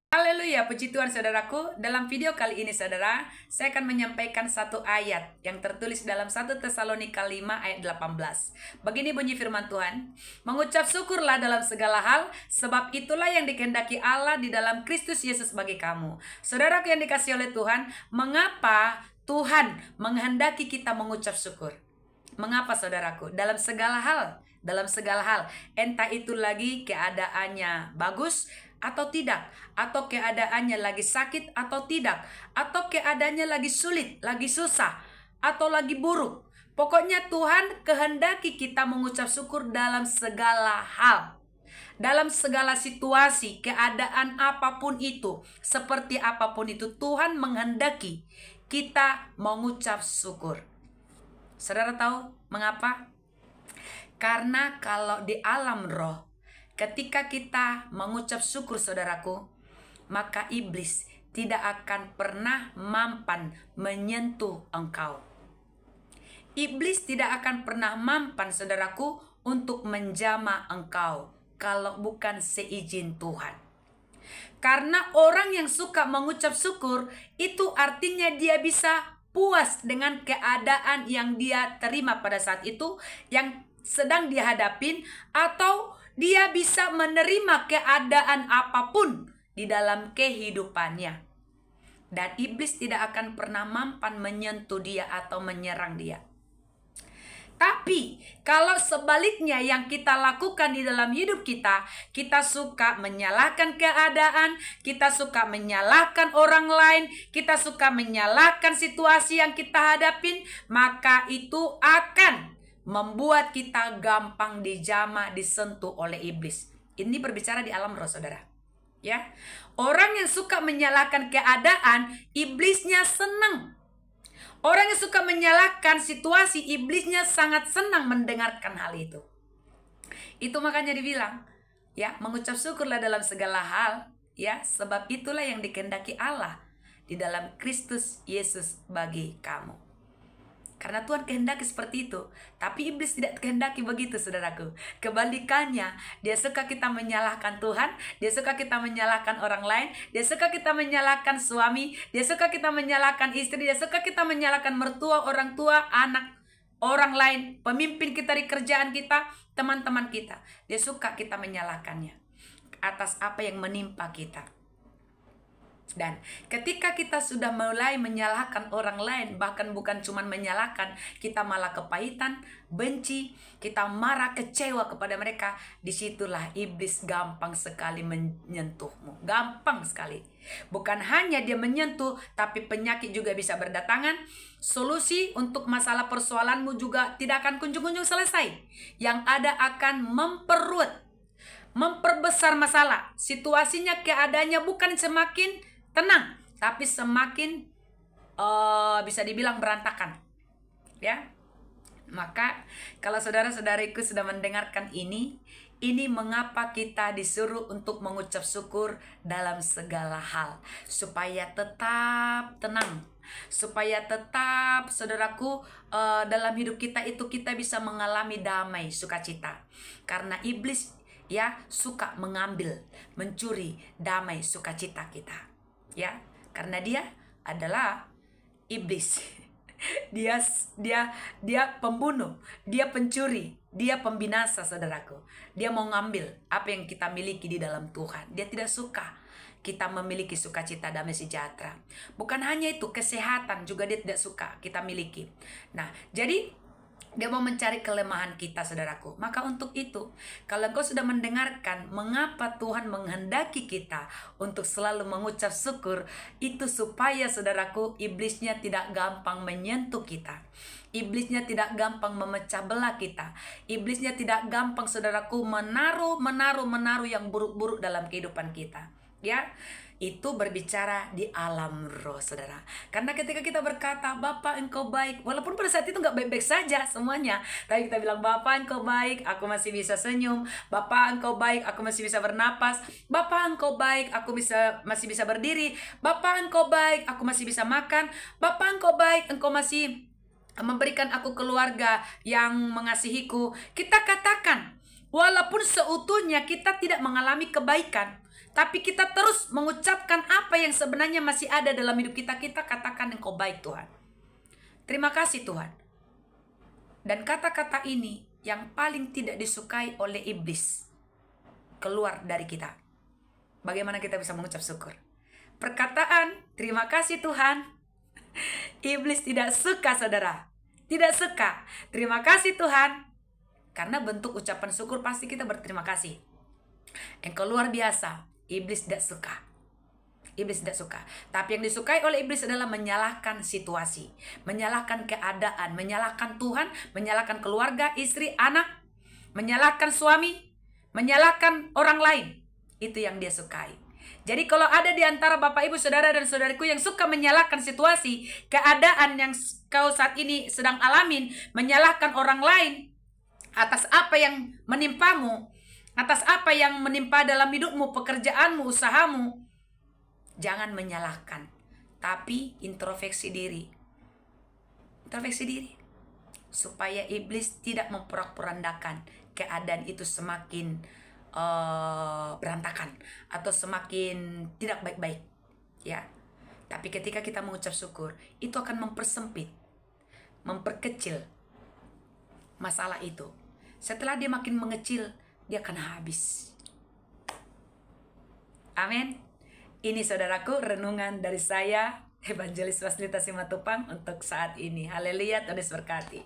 Haleluya, puji Tuhan saudaraku. Dalam video kali ini saudara, saya akan menyampaikan satu ayat yang tertulis dalam 1 Tesalonika 5 ayat 18. Begini bunyi firman Tuhan, mengucap syukurlah dalam segala hal, sebab itulah yang dikehendaki Allah di dalam Kristus Yesus bagi kamu. Saudaraku yang dikasihi oleh Tuhan, mengapa Tuhan menghendaki kita mengucap syukur? Mengapa saudaraku? Dalam segala hal, entah itu lagi keadaannya bagus atau tidak, atau keadaannya lagi sakit atau tidak, atau keadaannya lagi sulit, lagi susah, atau lagi buruk. Pokoknya Tuhan kehendaki kita mengucap syukur dalam segala hal. Dalam segala situasi, keadaan apapun itu, seperti apapun itu, Tuhan menghendaki kita mengucap syukur. Saudara tahu mengapa? Karena kalau di alam roh, ketika kita mengucap syukur saudaraku, maka iblis tidak akan pernah mampan menyentuh engkau. Iblis tidak akan pernah mampan saudaraku untuk menjamah engkau kalau bukan seizin Tuhan. Karena orang yang suka mengucap syukur itu artinya dia bisa puas dengan keadaan yang dia terima pada saat itu, yang sedang dihadapin, atau dia bisa menerima keadaan apapun di dalam kehidupannya. Dan iblis tidak akan pernah mampan menyentuh dia atau menyerang dia. Tapi kalau sebaliknya yang kita lakukan di dalam hidup kita, kita suka menyalahkan keadaan, kita suka menyalahkan orang lain, kita suka menyalahkan situasi yang kita hadapin, maka itu akan membuat kita gampang dijamah, disentuh oleh iblis. Ini berbicara di alam roh saudara. Ya, orang yang suka menyalahkan keadaan, iblisnya senang. Orang yang suka menyalahkan situasi, iblisnya sangat senang mendengarkan hal itu. Itu makanya dibilang, ya, mengucap syukurlah dalam segala hal, ya, sebab itulah yang dikehendaki Allah di dalam Kristus Yesus bagi kamu. Karena Tuhan kehendaki seperti itu. Tapi iblis tidak kehendaki begitu saudaraku. Kebalikannya, dia suka kita menyalahkan Tuhan, dia suka kita menyalahkan orang lain, dia suka kita menyalahkan suami, dia suka kita menyalahkan istri, dia suka kita menyalahkan mertua, orang tua, anak, orang lain, pemimpin kita di kerjaan kita, teman-teman kita. Dia suka kita menyalahkannya atas apa yang menimpa kita. Dan ketika kita sudah mulai menyalahkan orang lain, bahkan bukan cuma menyalahkan, kita malah kepahitan, benci, kita marah, kecewa kepada mereka, disitulah iblis gampang sekali menyentuhmu. Gampang sekali. Bukan hanya dia menyentuh, tapi penyakit juga bisa berdatangan. Solusi untuk masalah persoalanmu juga tidak akan kunjung-kunjung selesai. Yang ada akan memperbesar masalah. Situasinya, keadaannya bukan semakin tenang, tapi semakin bisa dibilang berantakan. Ya. Maka kalau saudara-saudariku sudah mendengarkan ini mengapa kita disuruh untuk mengucap syukur dalam segala hal, supaya tetap tenang, supaya tetap saudaraku dalam hidup kita itu kita bisa mengalami damai, sukacita. Karena iblis ya suka mengambil, mencuri damai, sukacita kita. Ya, karena dia adalah iblis. Dia pembunuh, dia pencuri, dia pembinasa saudaraku. Dia mau ngambil apa yang kita miliki di dalam Tuhan. Dia tidak suka kita memiliki sukacita, damai sejahtera. Bukan hanya itu, kesehatan juga dia tidak suka kita miliki. Nah, jadi dia mau mencari kelemahan kita saudaraku. Maka untuk itu, kalau engkau sudah mendengarkan mengapa Tuhan menghendaki kita untuk selalu mengucap syukur, itu supaya saudaraku iblisnya tidak gampang menyentuh kita. Iblisnya tidak gampang memecah belah kita. Iblisnya tidak gampang saudaraku menaruh yang buruk-buruk dalam kehidupan kita. Ya, itu berbicara di alam roh saudara. Karena ketika kita berkata Bapa engkau baik, walaupun pada saat itu gak baik-baik saja semuanya, tapi kita bilang Bapa engkau baik, aku masih bisa senyum. Bapa engkau baik, aku masih bisa bernapas. Bapa engkau baik, aku masih bisa berdiri. Bapa engkau baik, aku masih bisa makan. Bapa engkau baik, engkau masih memberikan aku keluarga yang mengasihiku. Kita katakan walaupun seutuhnya kita tidak mengalami kebaikan, tapi kita terus mengucapkan apa yang sebenarnya masih ada dalam hidup kita. Kita katakan Engkau baik Tuhan. Terima kasih Tuhan. Dan kata-kata ini yang paling tidak disukai oleh iblis keluar dari kita. Bagaimana kita bisa mengucap syukur? Perkataan terima kasih Tuhan. Iblis tidak suka saudara. Tidak suka. Terima kasih Tuhan. Karena bentuk ucapan syukur pasti kita berterima kasih. Engkau luar biasa. Iblis tidak suka. Iblis tidak suka. Tapi yang disukai oleh iblis adalah menyalahkan situasi, menyalahkan keadaan, menyalahkan Tuhan, menyalahkan keluarga, istri, anak, menyalahkan suami, menyalahkan orang lain. Itu yang dia sukai. Jadi kalau ada di antara Bapak Ibu Saudara dan saudariku yang suka menyalahkan situasi, keadaan yang kau saat ini sedang alamin, menyalahkan orang lain atas apa yang menimpamu, atas apa yang menimpa dalam hidupmu, pekerjaanmu, usahamu, jangan menyalahkan, tapi introspeksi diri. Introspeksi diri. Supaya iblis tidak memporak-porandakan keadaan itu semakin berantakan atau semakin tidak baik-baik. Ya. Tapi ketika kita mengucap syukur, itu akan mempersempit, memperkecil masalah itu. Setelah dia makin mengecil, dia akan habis. Amin. Ini saudaraku renungan dari saya, Evangelis Waslita Simatupang untuk saat ini. Haleluya, Tuhan Yesus berkati.